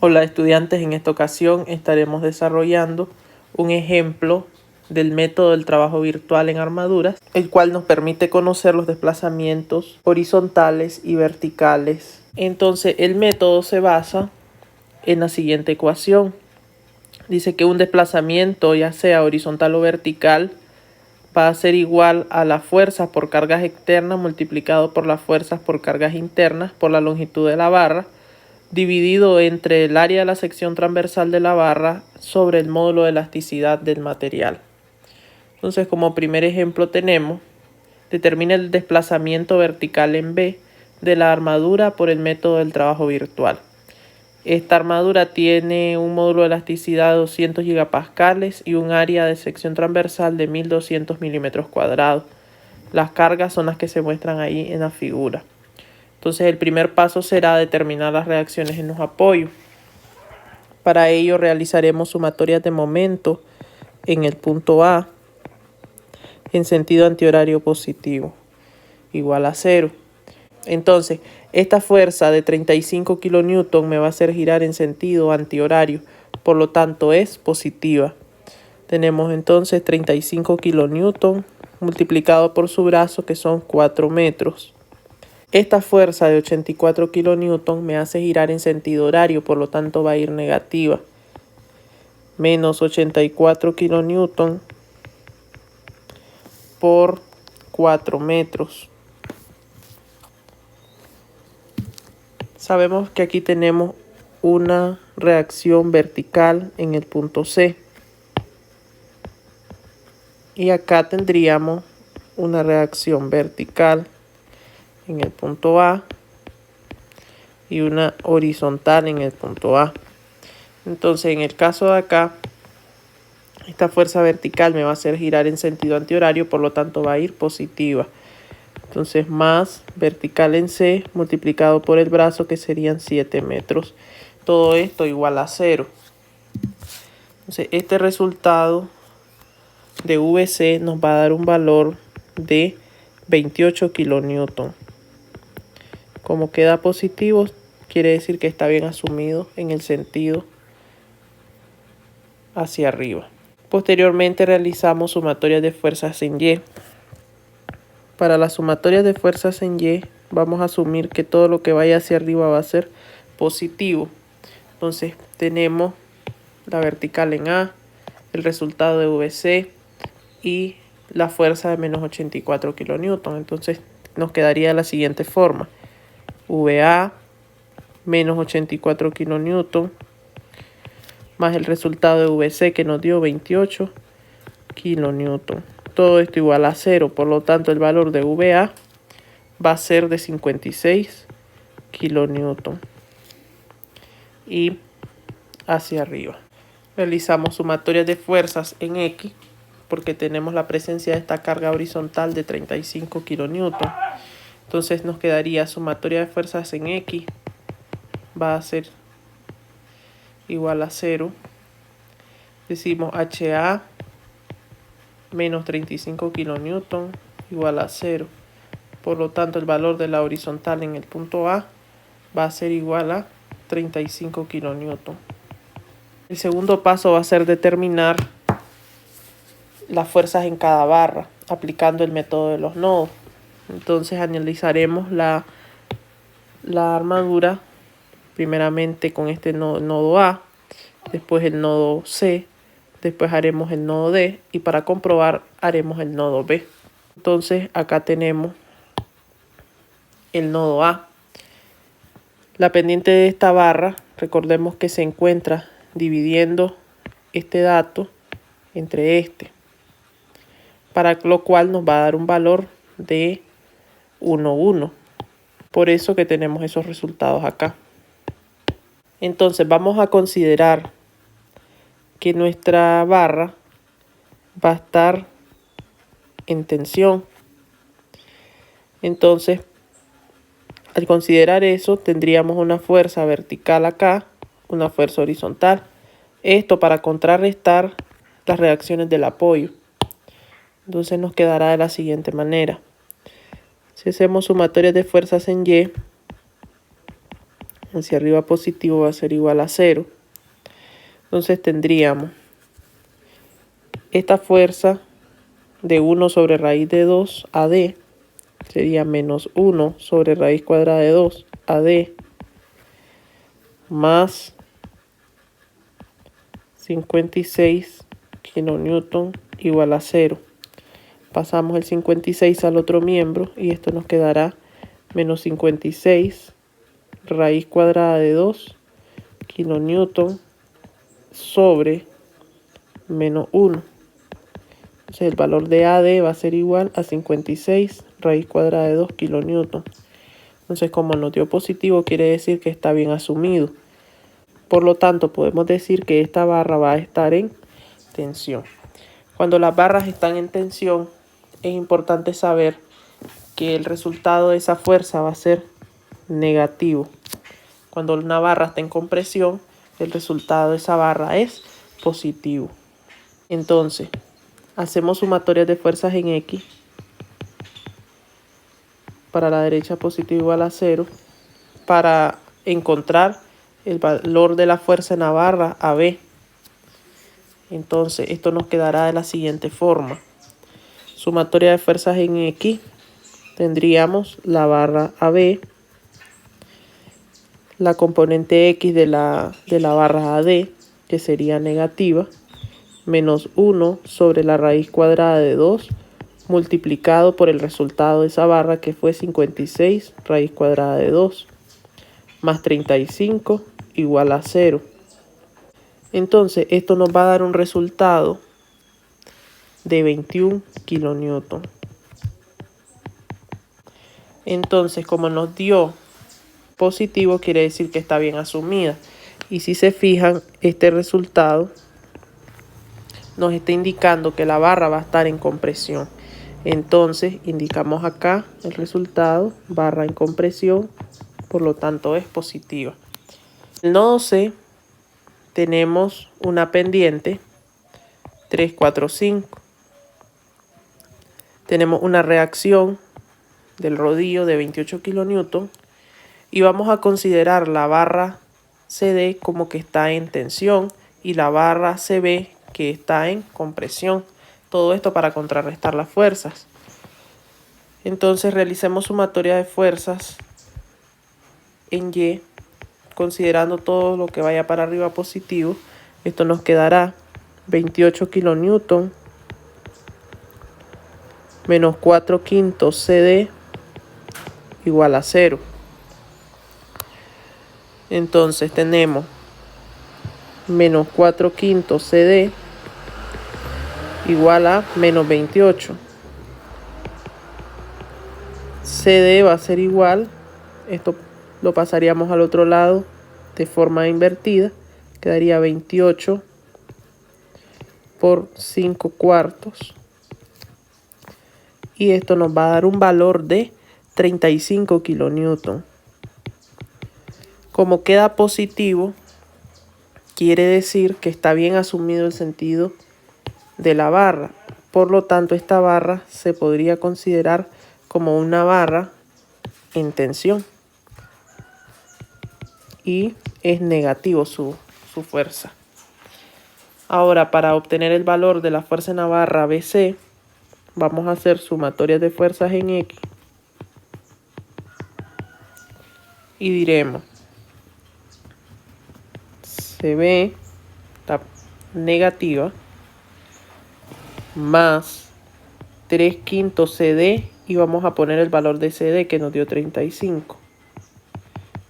Hola estudiantes, en esta ocasión estaremos desarrollando un ejemplo del método del trabajo virtual en armaduras, el cual nos permite conocer los desplazamientos horizontales y verticales. Entonces el método se basa en la siguiente ecuación. Dice que un desplazamiento, ya sea horizontal o vertical, va a ser igual a la fuerza por cargas externas multiplicado por las fuerzas por cargas internas por la longitud de la barra, dividido entre el área de la sección transversal de la barra sobre el módulo de elasticidad del material. Entonces, como primer ejemplo tenemos, determina el desplazamiento vertical en B de la armadura por el método del trabajo virtual. Esta armadura tiene un módulo de elasticidad de 200 gigapascales y un área de sección transversal de 1200 milímetros cuadrados. Las cargas son las que se muestran ahí en la figura. Entonces el primer paso será determinar las reacciones en los apoyos. Para ello realizaremos sumatorias de momento en el punto A en sentido antihorario positivo, igual a 0. Entonces, esta fuerza de 35 kN me va a hacer girar en sentido antihorario, por lo tanto es positiva. Tenemos entonces 35 kN multiplicado por su brazo, que son 4 metros. Esta fuerza de 84 kN me hace girar en sentido horario, por lo tanto va a ir negativa. Menos 84 kN por 4 metros. Sabemos que aquí tenemos una reacción vertical en el punto C. Y acá tendríamos una reacción vertical en el punto A y una horizontal en el punto A. Entonces, en el caso de acá, esta fuerza vertical me va a hacer girar en sentido antihorario, por lo tanto va a ir positiva. Entonces, más vertical en C multiplicado por el brazo, que serían 7 metros. Todo esto igual a 0. Entonces, este resultado de VC nos va a dar un valor de 28 kN. Como queda positivo, quiere decir que está bien asumido en el sentido hacia arriba. Posteriormente realizamos sumatorias de fuerzas en Y. Para las sumatorias de fuerzas en Y, vamos a asumir que todo lo que vaya hacia arriba va a ser positivo. Entonces tenemos la vertical en A, el resultado de VC y la fuerza de menos 84 kN. Entonces nos quedaría de la siguiente forma. VA menos 84 kN más el resultado de VC, que nos dio 28 kN. Todo esto igual a 0, por lo tanto el valor de VA va a ser de 56 kN. Y hacia arriba realizamos sumatorias de fuerzas en X, porque tenemos la presencia de esta carga horizontal de 35 kN. Entonces nos quedaría sumatoria de fuerzas en X va a ser igual a 0. Decimos HA menos 35 kN igual a 0. Por lo tanto, el valor de la horizontal en el punto A va a ser igual a 35 kN. El segundo paso va a ser determinar las fuerzas en cada barra, aplicando el método de los nodos. Entonces analizaremos la armadura primeramente con este nodo A, después el nodo C, después haremos el nodo D y para comprobar haremos el nodo B. Entonces acá tenemos el nodo A. La pendiente de esta barra, recordemos que se encuentra dividiendo este dato entre este, para lo cual nos va a dar un valor de 1, 1. Por eso que tenemos esos resultados acá. Entonces vamos a considerar que nuestra barra va a estar en tensión. Entonces, al considerar eso, tendríamos una fuerza vertical acá, una fuerza horizontal. Esto para contrarrestar las reacciones del apoyo. Entonces nos quedará de la siguiente manera. Si hacemos sumatorias de fuerzas en Y, hacia arriba positivo va a ser igual a 0. Entonces tendríamos esta fuerza de 1 sobre raíz de 2 AD sería menos 1 sobre raíz cuadrada de 2 AD más 56 kilonewton igual a 0. Pasamos el 56 al otro miembro y esto nos quedará menos 56 raíz cuadrada de 2 kilonewton sobre menos 1. Entonces el valor de AD va a ser igual a 56 raíz cuadrada de 2 kilonewton. Entonces, como nos dio positivo, quiere decir que está bien asumido. Por lo tanto, podemos decir que esta barra va a estar en tensión. Cuando las barras están en tensión, es importante saber que el resultado de esa fuerza va a ser negativo. Cuando una barra está en compresión, el resultado de esa barra es positivo. Entonces, hacemos sumatorias de fuerzas en X. Para la derecha positivo igual a 0. Para encontrar el valor de la fuerza en la barra AB. Entonces, esto nos quedará de la siguiente forma. Sumatoria de fuerzas en X. Tendríamos la barra AB. La componente X de la barra AD, que sería negativa, menos 1 sobre la raíz cuadrada de 2, multiplicado por el resultado de esa barra, que fue 56 raíz cuadrada de 2, más 35 igual a 0. Entonces, esto nos va a dar un resultado de 21 kilonewton. Entonces, como nos dio positivo, quiere decir que está bien asumida. Y si se fijan, este resultado nos está indicando que la barra va a estar en compresión. Entonces, indicamos acá el resultado, barra en compresión, por lo tanto es positiva. En el nodo C tenemos una pendiente 3, 4, 5. Tenemos una reacción del rodillo de 28 kilonewton y vamos a considerar la barra CD como que está en tensión y la barra CB que está en compresión. Todo esto para contrarrestar las fuerzas. Entonces realicemos sumatoria de fuerzas en Y, considerando todo lo que vaya para arriba positivo. Esto nos quedará 28 kilonewton menos 4 quintos CD igual a 0. Entonces tenemos menos 4 quintos CD igual a menos 28. CD va a ser igual, esto lo pasaríamos al otro lado de forma invertida, quedaría 28 por 5 cuartos. Y esto nos va a dar un valor de 35 kilonewton. Como queda positivo, quiere decir que está bien asumido el sentido de la barra. Por lo tanto, esta barra se podría considerar como una barra en tensión. Y es negativo su fuerza. Ahora, para obtener el valor de la fuerza en la barra BC, vamos a hacer sumatorias de fuerzas en X. Y diremos, CB está negativa, más 3 quintos CD, y vamos a poner el valor de CD que nos dio 35,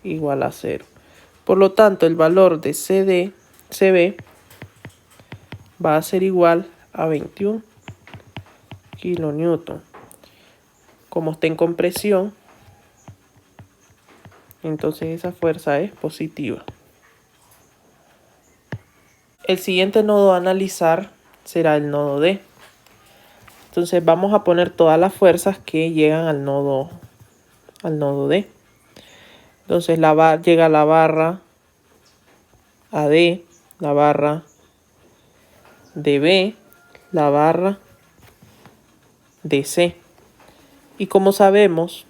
igual a 0. Por lo tanto, el valor de CB va a ser igual a 21 kilonewton. Como está en compresión, entonces esa fuerza es positiva. El siguiente nodo a analizar será el nodo D. Entonces vamos a poner todas las fuerzas que llegan al nodo D. Entonces llega la barra AD, la barra DB, la barra DC. Y como sabemos,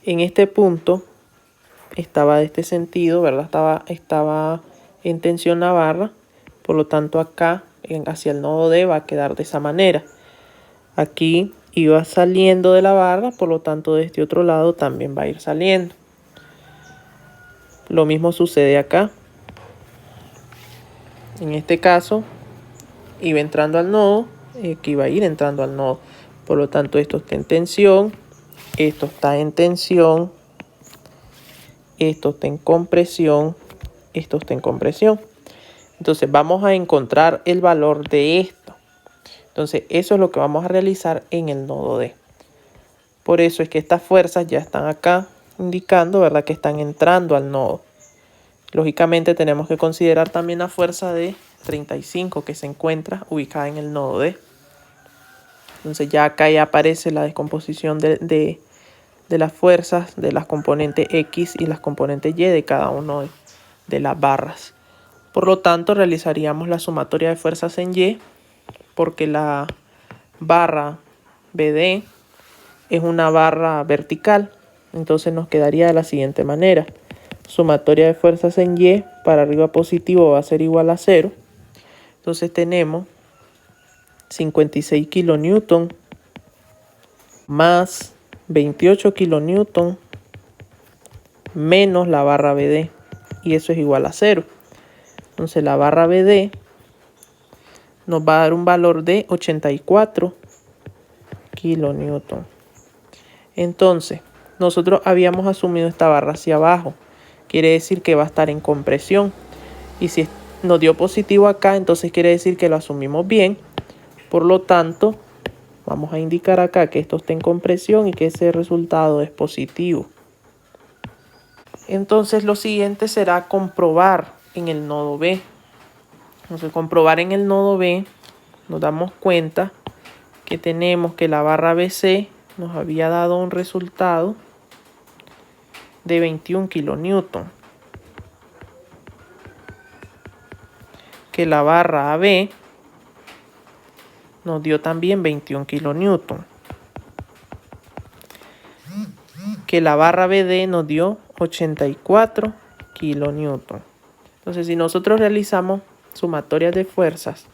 En este punto estaba de este sentido, ¿verdad? Estaba en tensión la barra, por lo tanto acá hacia el nodo D va a quedar de esa manera. Aquí iba saliendo de la barra, por lo tanto de este otro lado también va a ir saliendo. Lo mismo sucede acá. En este caso iba entrando al nodo, que iba a ir entrando al nodo. Por lo tanto esto está en tensión, esto está en tensión, esto está en compresión, esto está en compresión. Entonces vamos a encontrar el valor de esto. Entonces eso es lo que vamos a realizar en el nodo D. Por eso es que estas fuerzas ya están acá indicando, ¿verdad?, que están entrando al nodo. Lógicamente tenemos que considerar también la fuerza de 35 que se encuentra ubicada en el nodo D. Entonces ya acá ya aparece la descomposición de las fuerzas de las componentes X y las componentes Y de cada uno de las barras. Por lo tanto, realizaríamos la sumatoria de fuerzas en Y, porque la barra BD es una barra vertical. Entonces nos quedaría de la siguiente manera. Sumatoria de fuerzas en Y para arriba positivo va a ser igual a 0. Entonces tenemos 56 kilonewton más 28 kilonewton menos la barra BD. Y eso es igual a 0. Entonces la barra BD nos va a dar un valor de 84 kilonewton. Entonces, nosotros habíamos asumido esta barra hacia abajo. Quiere decir que va a estar en compresión. Y si nos dio positivo acá, entonces quiere decir que lo asumimos bien. Por lo tanto, vamos a indicar acá que esto está en compresión y que ese resultado es positivo. Entonces lo siguiente será comprobar en el nodo B. Entonces comprobar en el nodo B, nos damos cuenta que tenemos que la barra BC nos había dado un resultado de 21 kilonewton. Que la barra AB nos dio también 21 kilonewton. Que la barra BD nos dio 84 kilonewton. Entonces, si nosotros realizamos sumatorias de fuerzas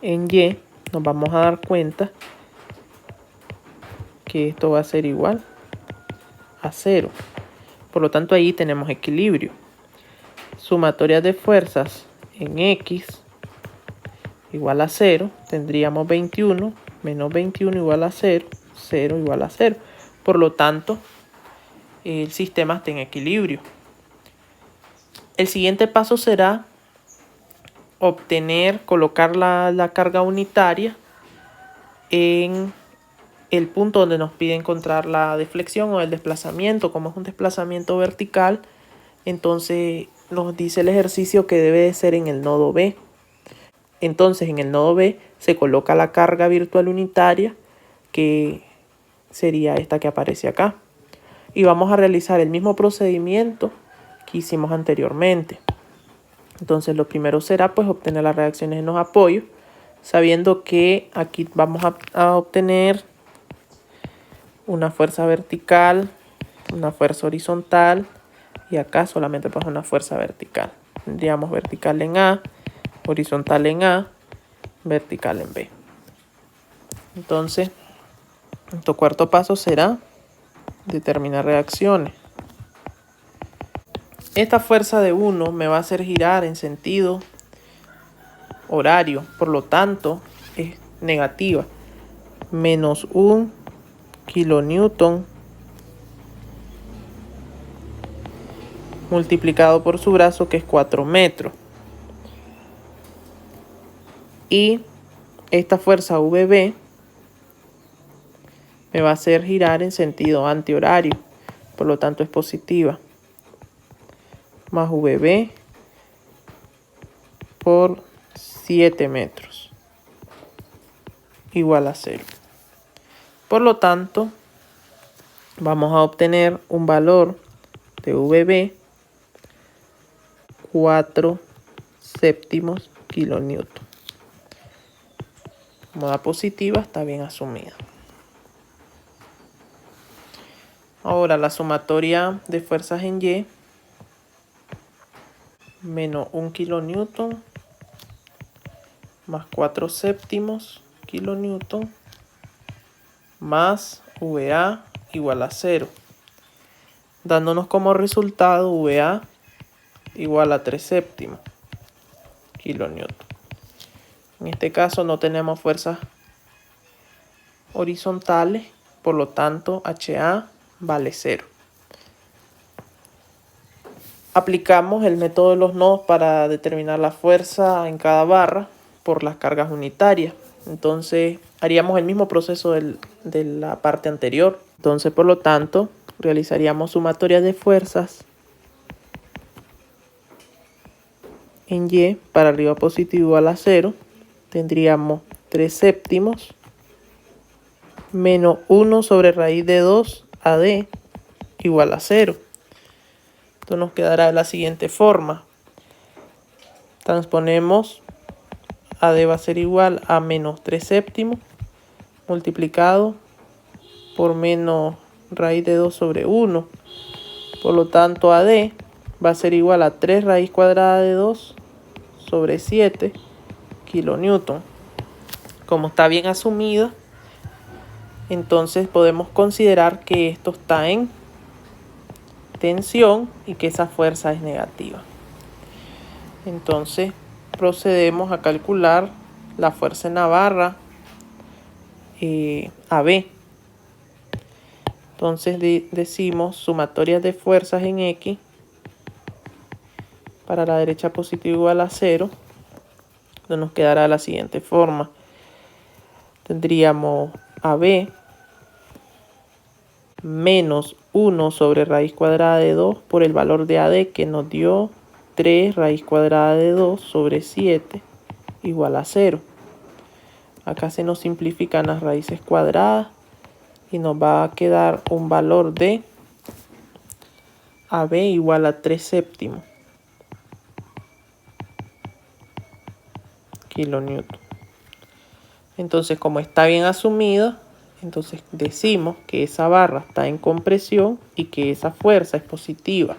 en Y, nos vamos a dar cuenta que esto va a ser igual a 0. Por lo tanto, ahí tenemos equilibrio. Sumatorias de fuerzas en X igual a 0. Tendríamos 21 menos 21 igual a 0. 0 igual a 0. Por lo tanto, el sistema está en equilibrio. El siguiente paso será colocar la carga unitaria en el punto donde nos pide encontrar la deflexión o el desplazamiento. Como es un desplazamiento vertical, entonces nos dice el ejercicio que debe de ser en el nodo B. Entonces en el nodo B se coloca la carga virtual unitaria, que sería esta que aparece acá. Y vamos a realizar el mismo procedimiento que hicimos anteriormente. Entonces lo primero será pues obtener las reacciones en los apoyos, sabiendo que aquí vamos a obtener una fuerza vertical, una fuerza horizontal y acá solamente pues una fuerza vertical. Tendríamos vertical en A, horizontal en A, vertical en B. Entonces, nuestro cuarto paso será determinar reacciones. Esta fuerza de 1 me va a hacer girar en sentido horario, por lo tanto es negativa. Menos 1 kilonewton multiplicado por su brazo, que es 4 metros. Y esta fuerza VB me va a hacer girar en sentido antihorario, por lo tanto es positiva. Más VB por 7 metros igual a 0. Por lo tanto, vamos a obtener un valor de VB 4 séptimos kilonewton. Como da positiva, está bien asumida. Ahora la sumatoria de fuerzas en Y menos 1 kilonewton más 4 séptimos kilonewton más VA igual a 0, dándonos como resultado VA igual a 3 séptimos kilonewton. En este caso no tenemos fuerzas horizontales, por lo tanto HA vale 0. Aplicamos el método de los nodos para determinar la fuerza en cada barra por las cargas unitarias. Entonces haríamos el mismo proceso de la parte anterior. Entonces, por lo tanto, realizaríamos sumatorias de fuerzas en Y para arriba positivo igual a 0. Tendríamos 3 séptimos menos 1 sobre raíz de 2 AD igual a 0. Esto nos quedará de la siguiente forma. Transponemos AD va a ser igual a menos 3 séptimos multiplicado por menos raíz de 2 sobre 1. Por lo tanto, AD va a ser igual a 3 raíz cuadrada de 2 sobre 7 kilonewton. Como está bien asumido, entonces podemos considerar que esto está en tensión y que esa fuerza es negativa. Entonces procedemos a calcular la fuerza en la barra AB. Entonces decimos sumatorias de fuerzas en X para la derecha positivo igual a 0. Entonces nos quedará de la siguiente forma. Tendríamos AB menos 1 sobre raíz cuadrada de 2 por el valor de AD que nos dio 3 raíz cuadrada de 2 sobre 7 igual a 0. Acá se nos simplifican las raíces cuadradas y nos va a quedar un valor de AB igual a 3 séptimos kilonewton. Entonces, como está bien asumido, entonces decimos que esa barra está en compresión y que esa fuerza es positiva.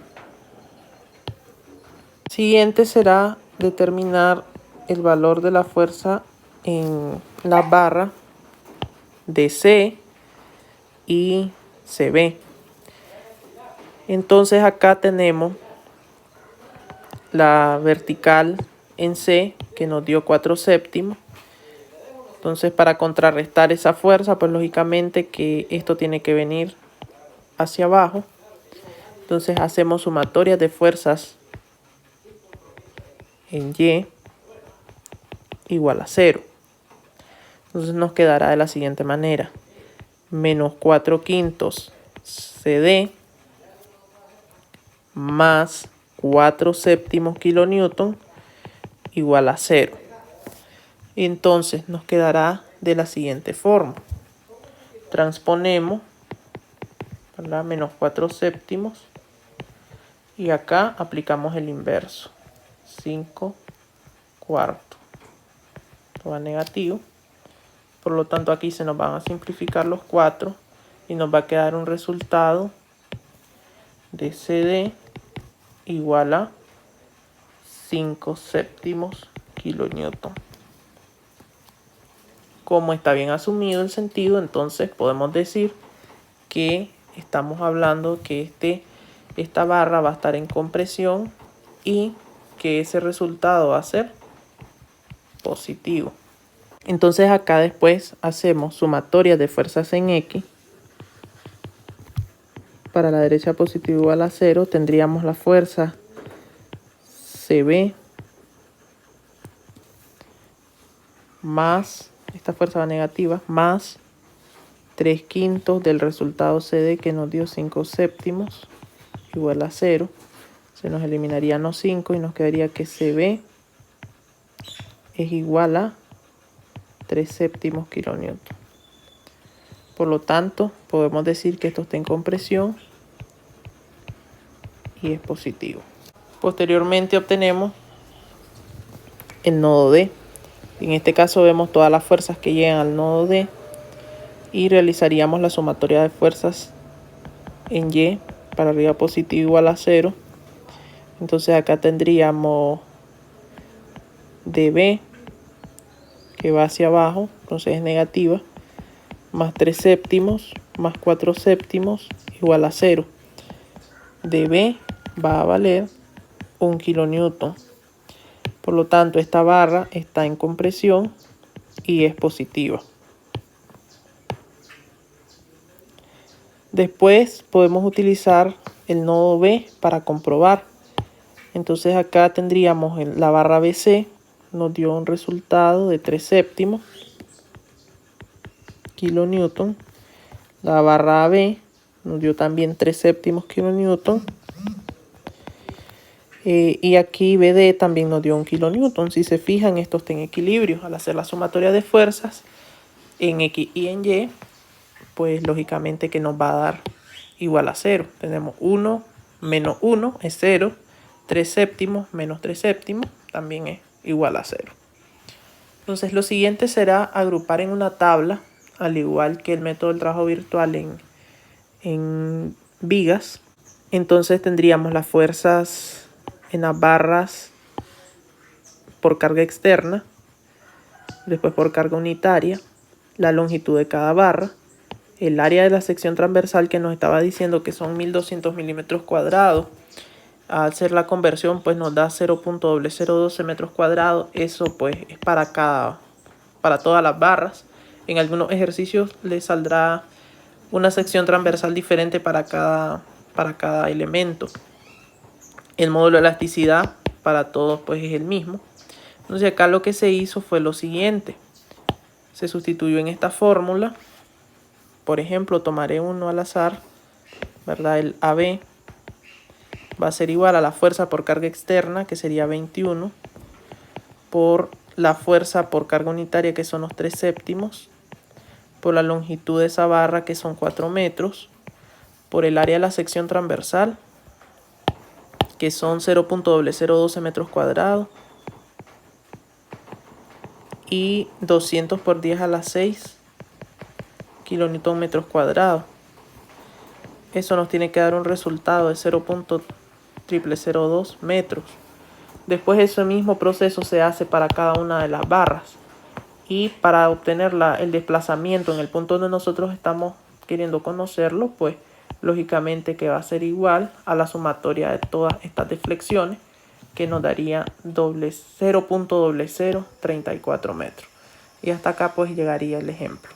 Siguiente será determinar el valor de la fuerza en la barra DC y CB. Entonces acá tenemos la vertical en C que nos dio 4 séptimos. Entonces, para contrarrestar esa fuerza, pues lógicamente que esto tiene que venir hacia abajo. Entonces hacemos sumatorias de fuerzas en Y igual a 0. Entonces nos quedará de la siguiente manera. Menos 4 quintos CD más 4 séptimos kilonewton igual a 0. Entonces nos quedará de la siguiente forma. Transponemos, ¿verdad? Menos 4 séptimos y acá aplicamos el inverso. 5 cuartos. Esto va negativo. Por lo tanto aquí se nos van a simplificar los 4 y nos va a quedar un resultado de CD igual a 5 séptimos kilonewton. Como está bien asumido el sentido, entonces podemos decir que estamos hablando que esta barra va a estar en compresión y que ese resultado va a ser positivo. Entonces acá después hacemos sumatorias de fuerzas en X. Para la derecha positivo igual a 0 tendríamos la fuerza CB más, esta fuerza va negativa, más 3 quintos del resultado CD que nos dio 5 séptimos igual a 0. Se nos eliminarían los 5 y nos quedaría que CB es igual a 3 séptimos kilonewton. Por lo tanto, podemos decir que esto está en compresión y es positivo. Posteriormente obtenemos el nodo D. En este caso vemos todas las fuerzas que llegan al nodo D y realizaríamos la sumatoria de fuerzas en Y, para arriba positivo igual a 0. Entonces acá tendríamos dB, que va hacia abajo, entonces es negativa, más 3 séptimos, más 4 séptimos, igual a 0. dB va a valer 1 kilonewton. Por lo tanto, esta barra está en compresión y es positiva. Después podemos utilizar el nodo B para comprobar. Entonces acá tendríamos la barra BC, nos dio un resultado de 3 séptimos kilonewton. La barra AB nos dio también 3 séptimos kilonewton. Y aquí BD también nos dio 1 kilonewton. Si se fijan, esto está en equilibrio. Al hacer la sumatoria de fuerzas en X y en Y, pues lógicamente que nos va a dar igual a 0. Tenemos 1 menos 1 es 0. 3 séptimos menos 3 séptimos también es igual a 0. Entonces lo siguiente será agrupar en una tabla, al igual que el método del trabajo virtual en vigas. Entonces tendríamos las fuerzas en las barras por carga externa, después por carga unitaria, la longitud de cada barra, el área de la sección transversal que nos estaba diciendo que son 1200 milímetros cuadrados. Al hacer la conversión pues nos da 0.012 metros cuadrados. Eso pues es para todas las barras. En algunos ejercicios les saldrá una sección transversal diferente para cada elemento. El módulo de elasticidad para todos pues es el mismo. Entonces acá lo que se hizo fue lo siguiente. Se sustituyó en esta fórmula. Por ejemplo, tomaré uno al azar, ¿verdad? El AB va a ser igual a la fuerza por carga externa, que sería 21, por la fuerza por carga unitaria, que son los 3 séptimos, por la longitud de esa barra, que son 4 metros, por el área de la sección transversal, que son 0.012 metros cuadrados, y 200 por 10 a la 6 kilonewton metros cuadrados. Eso nos tiene que dar un resultado de 0.002 metros. Después ese mismo proceso se hace para cada una de las barras. Y para obtener el desplazamiento en el punto donde nosotros estamos queriendo conocerlo, pues lógicamente que va a ser igual a la sumatoria de todas estas deflexiones, que nos daría 0.0034 metros. Y hasta acá pues llegaría el ejemplo.